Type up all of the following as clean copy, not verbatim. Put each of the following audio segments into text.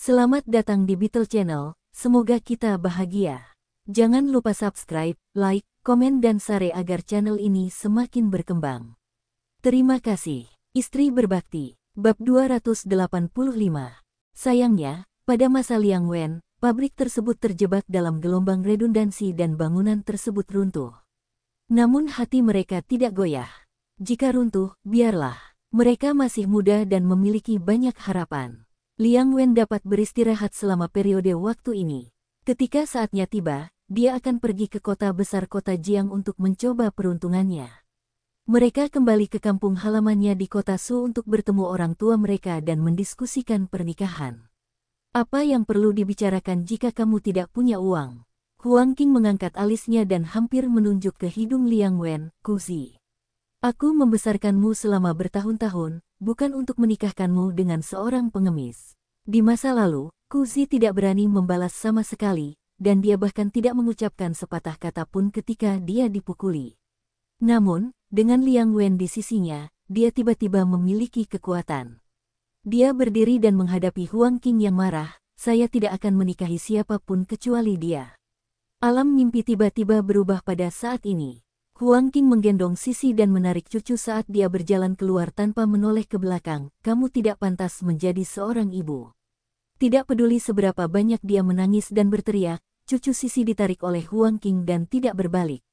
Selamat datang di Beetle Channel, semoga kita bahagia. Jangan lupa subscribe, like, komen dan share agar channel ini semakin berkembang. Terima kasih. Istri berbakti, bab 285. Sayangnya, pada masa Liang Wen, pabrik tersebut terjebak dalam gelombang redundansi dan bangunan tersebut runtuh. Namun hati mereka tidak goyah. Jika runtuh, biarlah. Mereka masih muda dan memiliki banyak harapan. Liang Wen dapat beristirahat selama periode waktu ini. Ketika saatnya tiba, dia akan pergi ke kota besar kota Jiang untuk mencoba peruntungannya. Mereka kembali ke kampung halamannya di kota Su untuk bertemu orang tua mereka dan mendiskusikan pernikahan. Apa yang perlu dibicarakan jika kamu tidak punya uang? Huang Qing mengangkat alisnya dan hampir menunjuk ke hidung Liang Wen, Kuzi. Aku membesarkanmu selama bertahun-tahun, bukan untuk menikahkanmu dengan seorang pengemis. Di masa lalu, Kuzi tidak berani membalas sama sekali, dan dia bahkan tidak mengucapkan sepatah kata pun ketika dia dipukuli. Namun, dengan Liang Wen di sisinya, dia tiba-tiba memiliki kekuatan. Dia berdiri dan menghadapi Huang Qing yang marah, saya tidak akan menikahi siapapun kecuali dia. Alam mimpi tiba-tiba berubah pada saat ini. Huang Qing menggendong Sisi dan menarik cucu saat dia berjalan keluar tanpa menoleh ke belakang. Kamu tidak pantas menjadi seorang ibu. Tidak peduli seberapa banyak dia menangis dan berteriak, cucu Sisi ditarik oleh Huang Qing dan tidak berbalik.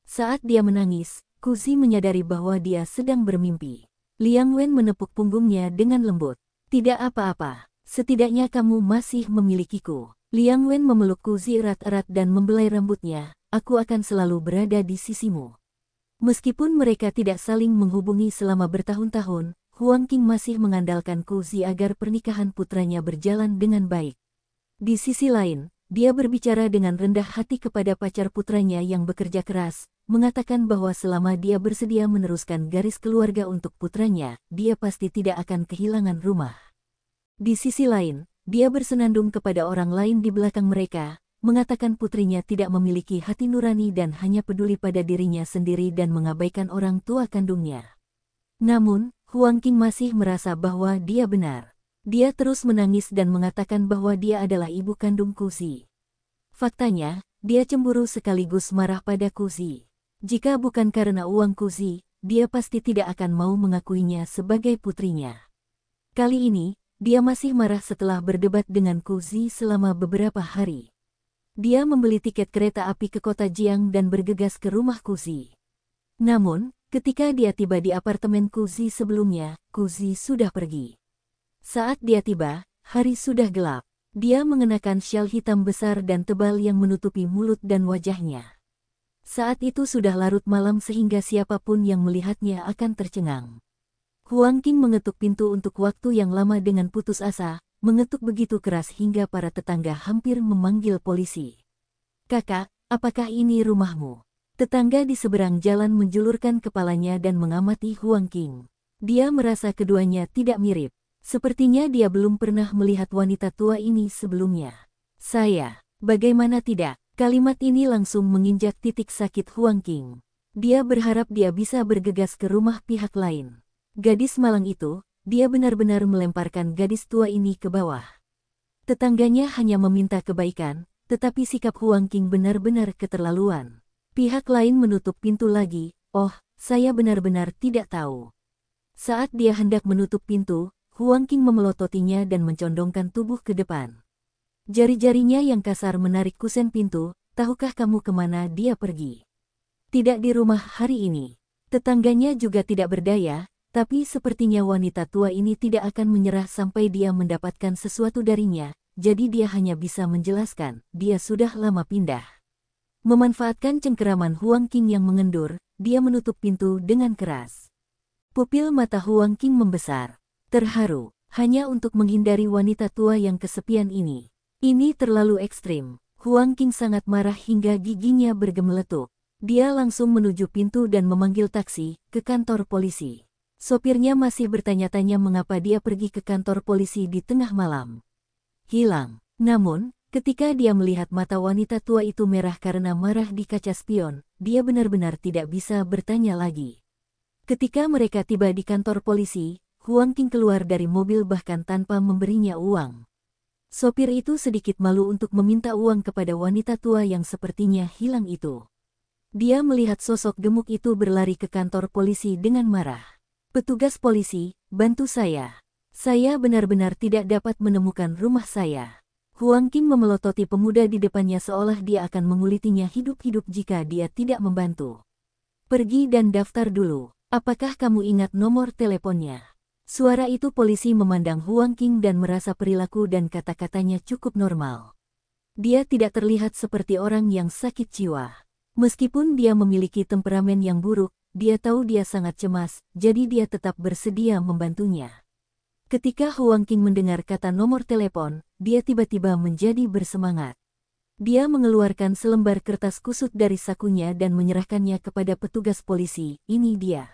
Saat dia menangis, Kuzi menyadari bahwa dia sedang bermimpi. Liang Wen menepuk punggungnya dengan lembut. Tidak apa-apa, setidaknya kamu masih memilikiku. Liang Wen memeluk Kuzi erat-erat dan membelai rambutnya. Aku akan selalu berada di sisimu. Meskipun mereka tidak saling menghubungi selama bertahun-tahun, Huang Qing masih mengandalkan Kuzi agar pernikahan putranya berjalan dengan baik. Di sisi lain, dia berbicara dengan rendah hati kepada pacar putranya yang bekerja keras, mengatakan bahwa selama dia bersedia meneruskan garis keluarga untuk putranya, dia pasti tidak akan kehilangan rumah. Di sisi lain, dia bersenandung kepada orang lain di belakang mereka, mengatakan putrinya tidak memiliki hati nurani dan hanya peduli pada dirinya sendiri dan mengabaikan orang tua kandungnya. Namun, Huang Qing masih merasa bahwa dia benar. Dia terus menangis dan mengatakan bahwa dia adalah ibu kandung Kuzi. Faktanya, dia cemburu sekaligus marah pada Kuzi. Jika bukan karena uang Kuzi, dia pasti tidak akan mau mengakuinya sebagai putrinya. Kali ini, dia masih marah setelah berdebat dengan Kuzi selama beberapa hari. Dia membeli tiket kereta api ke kota Jiang dan bergegas ke rumah Kuzi. Namun, ketika dia tiba di apartemen Kuzi sebelumnya, Kuzi sudah pergi. Saat dia tiba, hari sudah gelap. Dia mengenakan syal hitam besar dan tebal yang menutupi mulut dan wajahnya. Saat itu sudah larut malam sehingga siapapun yang melihatnya akan tercengang. Huang Qing mengetuk pintu untuk waktu yang lama dengan putus asa, mengetuk begitu keras hingga para tetangga hampir memanggil polisi. Kakak, apakah ini rumahmu? Tetangga di seberang jalan menjulurkan kepalanya dan mengamati Huang Qing. Dia merasa keduanya tidak mirip. Sepertinya dia belum pernah melihat wanita tua ini sebelumnya. Saya, bagaimana tidak? Kalimat ini langsung menginjak titik sakit Huang Qing. Dia berharap dia bisa bergegas ke rumah pihak lain. Gadis malang itu, dia benar-benar melemparkan gadis tua ini ke bawah. Tetangganya hanya meminta kebaikan, tetapi sikap Huang Qing benar-benar keterlaluan. Pihak lain menutup pintu lagi. Oh, saya benar-benar tidak tahu. Saat dia hendak menutup pintu, Huang Qing memelototinya dan mencondongkan tubuh ke depan. Jari-jarinya yang kasar menarik kusen pintu. Tahukah kamu kemana dia pergi? Tidak di rumah hari ini. Tetangganya juga tidak berdaya. Tapi sepertinya wanita tua ini tidak akan menyerah sampai dia mendapatkan sesuatu darinya, jadi dia hanya bisa menjelaskan, dia sudah lama pindah. Memanfaatkan cengkeraman Huang Qing yang mengendur, dia menutup pintu dengan keras. Pupil mata Huang Qing membesar, terharu, hanya untuk menghindari wanita tua yang kesepian ini. Ini terlalu ekstrim. Huang Qing sangat marah hingga giginya bergemeletup. Dia langsung menuju pintu dan memanggil taksi ke kantor polisi. Sopirnya masih bertanya-tanya mengapa dia pergi ke kantor polisi di tengah malam. Hilang. Namun, ketika dia melihat mata wanita tua itu merah karena marah di kaca spion, dia benar-benar tidak bisa bertanya lagi. Ketika mereka tiba di kantor polisi, Huang Qing keluar dari mobil bahkan tanpa memberinya uang. Sopir itu sedikit malu untuk meminta uang kepada wanita tua yang sepertinya hilang itu. Dia melihat sosok gemuk itu berlari ke kantor polisi dengan marah. "Petugas polisi, bantu saya. Saya benar-benar tidak dapat menemukan rumah saya." Huang Qing memelototi pemuda di depannya seolah dia akan mengulitinya hidup-hidup jika dia tidak membantu. "Pergi dan daftar dulu. Apakah kamu ingat nomor teleponnya?" Suara itu polisi memandang Huang Qing dan merasa perilaku dan kata-katanya cukup normal. Dia tidak terlihat seperti orang yang sakit jiwa. Meskipun dia memiliki temperamen yang buruk, dia tahu dia sangat cemas, jadi dia tetap bersedia membantunya. Ketika Huang Qing mendengar kata nomor telepon, dia tiba-tiba menjadi bersemangat. Dia mengeluarkan selembar kertas kusut dari sakunya dan menyerahkannya kepada petugas polisi. "Ini dia."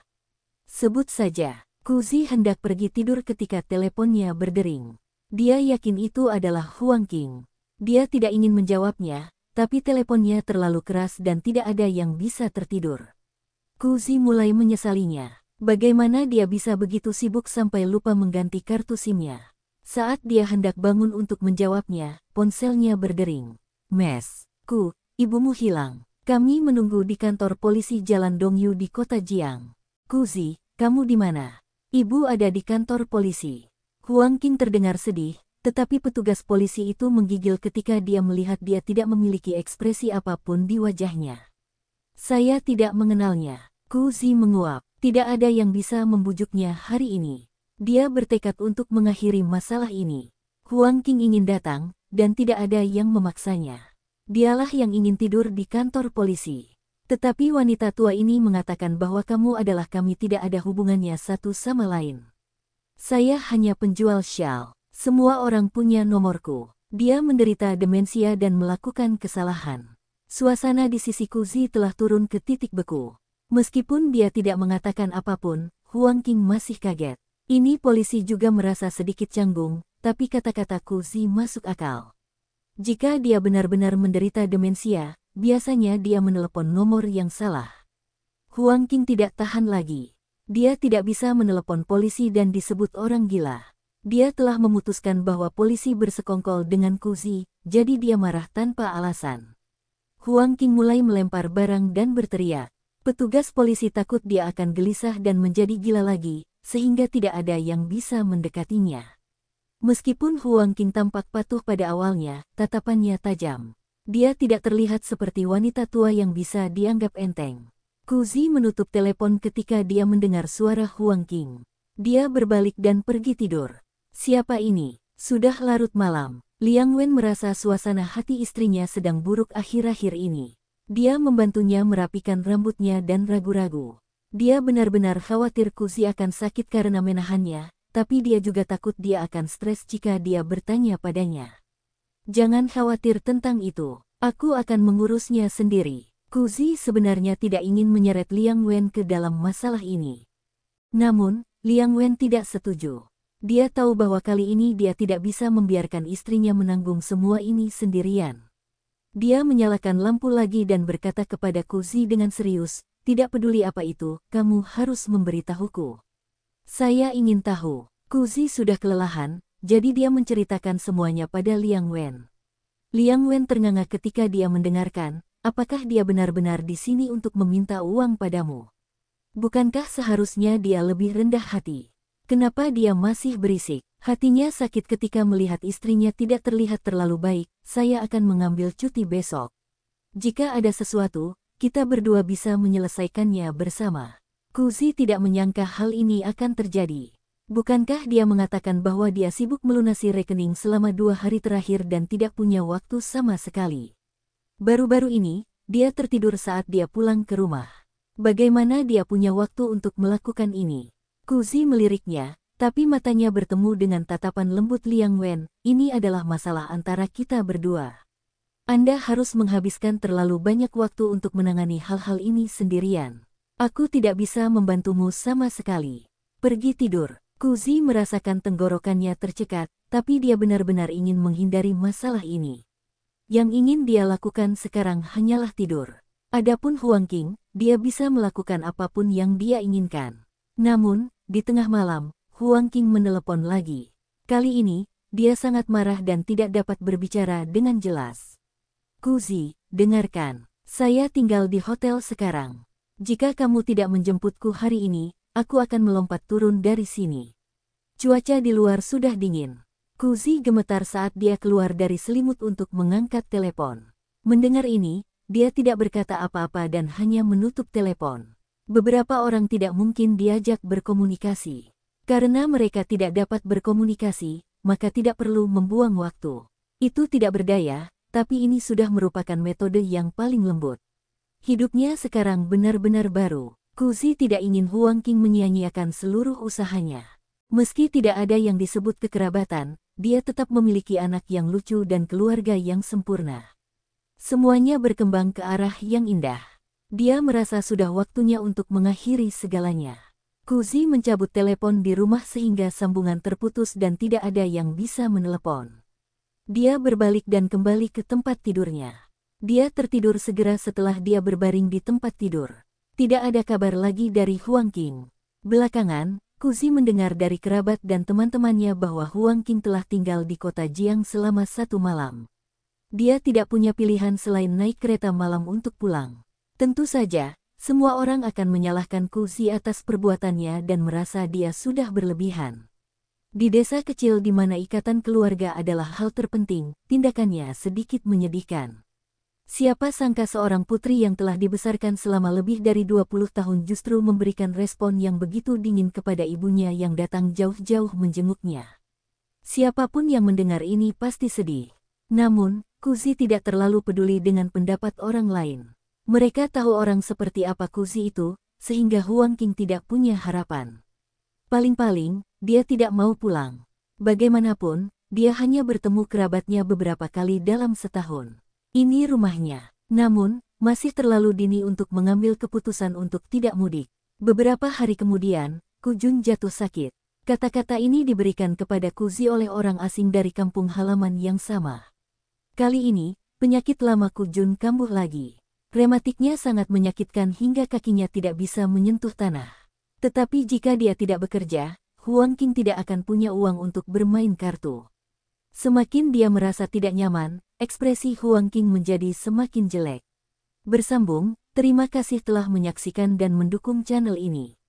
Sebut saja. Kuzi hendak pergi tidur ketika teleponnya berdering. Dia yakin itu adalah Huang Qing. Dia tidak ingin menjawabnya, tapi teleponnya terlalu keras dan tidak ada yang bisa tertidur. Kuzi mulai menyesalinya. Bagaimana dia bisa begitu sibuk sampai lupa mengganti kartu SIM-nya? Saat dia hendak bangun untuk menjawabnya, ponselnya berdering. "Mes, ibumu hilang. Kami menunggu di kantor polisi Jalan Dongyu di kota Jiang." "Kuzi, kamu di mana?" "Ibu ada di kantor polisi." Huang Qing terdengar sedih, tetapi petugas polisi itu menggigil ketika dia melihat dia tidak memiliki ekspresi apapun di wajahnya. "Saya tidak mengenalnya." Kuzi menguap. Tidak ada yang bisa membujuknya hari ini. Dia bertekad untuk mengakhiri masalah ini. Huang Qing ingin datang, dan tidak ada yang memaksanya. Dialah yang ingin tidur di kantor polisi. Tetapi wanita tua ini mengatakan bahwa kamu adalah kami, tidak ada hubungannya satu sama lain. "Saya hanya penjual syal. Semua orang punya nomorku." Dia menderita demensia dan melakukan kesalahan. Suasana di sisi Kuzi telah turun ke titik beku. Meskipun dia tidak mengatakan apapun, Huang Qing masih kaget. Ini polisi juga merasa sedikit canggung, tapi kata-kata Kuzi masuk akal. Jika dia benar-benar menderita demensia, biasanya dia menelepon nomor yang salah. Huang Qing tidak tahan lagi. Dia tidak bisa menelepon polisi dan disebut orang gila. Dia telah memutuskan bahwa polisi bersekongkol dengan Kuzi, jadi dia marah tanpa alasan. Huang Qing mulai melempar barang dan berteriak. Petugas polisi takut dia akan gelisah dan menjadi gila lagi, sehingga tidak ada yang bisa mendekatinya. Meskipun Huang Qing tampak patuh pada awalnya, tatapannya tajam. Dia tidak terlihat seperti wanita tua yang bisa dianggap enteng. Kuzi menutup telepon ketika dia mendengar suara Huang Qing. Dia berbalik dan pergi tidur. Siapa ini? Sudah larut malam. Liang Wen merasa suasana hati istrinya sedang buruk akhir-akhir ini. Dia membantunya merapikan rambutnya dan ragu-ragu. Dia benar-benar khawatir Kuzi akan sakit karena menahannya, tapi dia juga takut dia akan stres jika dia bertanya padanya. "Jangan khawatir tentang itu, aku akan mengurusnya sendiri." Kuzi sebenarnya tidak ingin menyeret Liang Wen ke dalam masalah ini. Namun, Liang Wen tidak setuju. Dia tahu bahwa kali ini dia tidak bisa membiarkan istrinya menanggung semua ini sendirian. Dia menyalakan lampu lagi dan berkata kepada Kuzi dengan serius, "Tidak peduli apa itu, kamu harus memberitahuku. Saya ingin tahu." Kuzi sudah kelelahan, jadi dia menceritakan semuanya pada Liang Wen. Liang Wen ternganga ketika dia mendengarkan. "Apakah dia benar-benar di sini untuk meminta uang padamu? Bukankah seharusnya dia lebih rendah hati? Kenapa dia masih berisik?" Hatinya sakit ketika melihat istrinya tidak terlihat terlalu baik. "Saya akan mengambil cuti besok. Jika ada sesuatu, kita berdua bisa menyelesaikannya bersama." Kuzi tidak menyangka hal ini akan terjadi. Bukankah dia mengatakan bahwa dia sibuk melunasi rekening selama 2 hari terakhir dan tidak punya waktu sama sekali? Baru-baru ini, dia tertidur saat dia pulang ke rumah. Bagaimana dia punya waktu untuk melakukan ini? Kuzi meliriknya, tapi matanya bertemu dengan tatapan lembut Liang Wen. "Ini adalah masalah antara kita berdua. Anda harus menghabiskan terlalu banyak waktu untuk menangani hal-hal ini sendirian. Aku tidak bisa membantumu sama sekali. Pergi tidur." Kuzi merasakan tenggorokannya tercekat, tapi dia benar-benar ingin menghindari masalah ini. Yang ingin dia lakukan sekarang hanyalah tidur. Adapun Huang Qing, dia bisa melakukan apapun yang dia inginkan. Namun, di tengah malam, Huang Qing menelepon lagi. Kali ini, dia sangat marah dan tidak dapat berbicara dengan jelas. Kuzi, dengarkan. Saya tinggal di hotel sekarang. Jika kamu tidak menjemputku hari ini, aku akan melompat turun dari sini. Cuaca di luar sudah dingin. Kuzi gemetar saat dia keluar dari selimut untuk mengangkat telepon. Mendengar ini, dia tidak berkata apa-apa dan hanya menutup telepon. Beberapa orang tidak mungkin diajak berkomunikasi. Karena mereka tidak dapat berkomunikasi, maka tidak perlu membuang waktu. Itu tidak berdaya, tapi ini sudah merupakan metode yang paling lembut. Hidupnya sekarang benar-benar baru. Kuzi tidak ingin Huang Qing menyia-nyiakan seluruh usahanya. Meski tidak ada yang disebut kekerabatan, dia tetap memiliki anak yang lucu dan keluarga yang sempurna. Semuanya berkembang ke arah yang indah. Dia merasa sudah waktunya untuk mengakhiri segalanya. Kuzi mencabut telepon di rumah sehingga sambungan terputus dan tidak ada yang bisa menelepon. Dia berbalik dan kembali ke tempat tidurnya. Dia tertidur segera setelah dia berbaring di tempat tidur. Tidak ada kabar lagi dari Huang Qing. Belakangan, Kuzi mendengar dari kerabat dan teman-temannya bahwa Huang Qing telah tinggal di kota Jiang selama 1 malam. Dia tidak punya pilihan selain naik kereta malam untuk pulang. Tentu saja, semua orang akan menyalahkan Kuzi atas perbuatannya dan merasa dia sudah berlebihan. Di desa kecil di mana ikatan keluarga adalah hal terpenting, tindakannya sedikit menyedihkan. Siapa sangka seorang putri yang telah dibesarkan selama lebih dari 20 tahun justru memberikan respon yang begitu dingin kepada ibunya yang datang jauh-jauh menjenguknya. Siapapun yang mendengar ini pasti sedih. Namun, Kuzi tidak terlalu peduli dengan pendapat orang lain. Mereka tahu orang seperti apa Kuzi itu, sehingga Huang Qing tidak punya harapan. Paling-paling, dia tidak mau pulang. Bagaimanapun, dia hanya bertemu kerabatnya beberapa kali dalam setahun. Ini rumahnya. Namun, masih terlalu dini untuk mengambil keputusan untuk tidak mudik. Beberapa hari kemudian, Kujun jatuh sakit. Kata-kata ini diberikan kepada Kuzi oleh orang asing dari kampung halaman yang sama. Kali ini, penyakit lama Kujun kambuh lagi. Rematiknya sangat menyakitkan hingga kakinya tidak bisa menyentuh tanah. Tetapi jika dia tidak bekerja, Huang Qing tidak akan punya uang untuk bermain kartu. Semakin dia merasa tidak nyaman, ekspresi Huang Qing menjadi semakin jelek. Bersambung, terima kasih telah menyaksikan dan mendukung channel ini.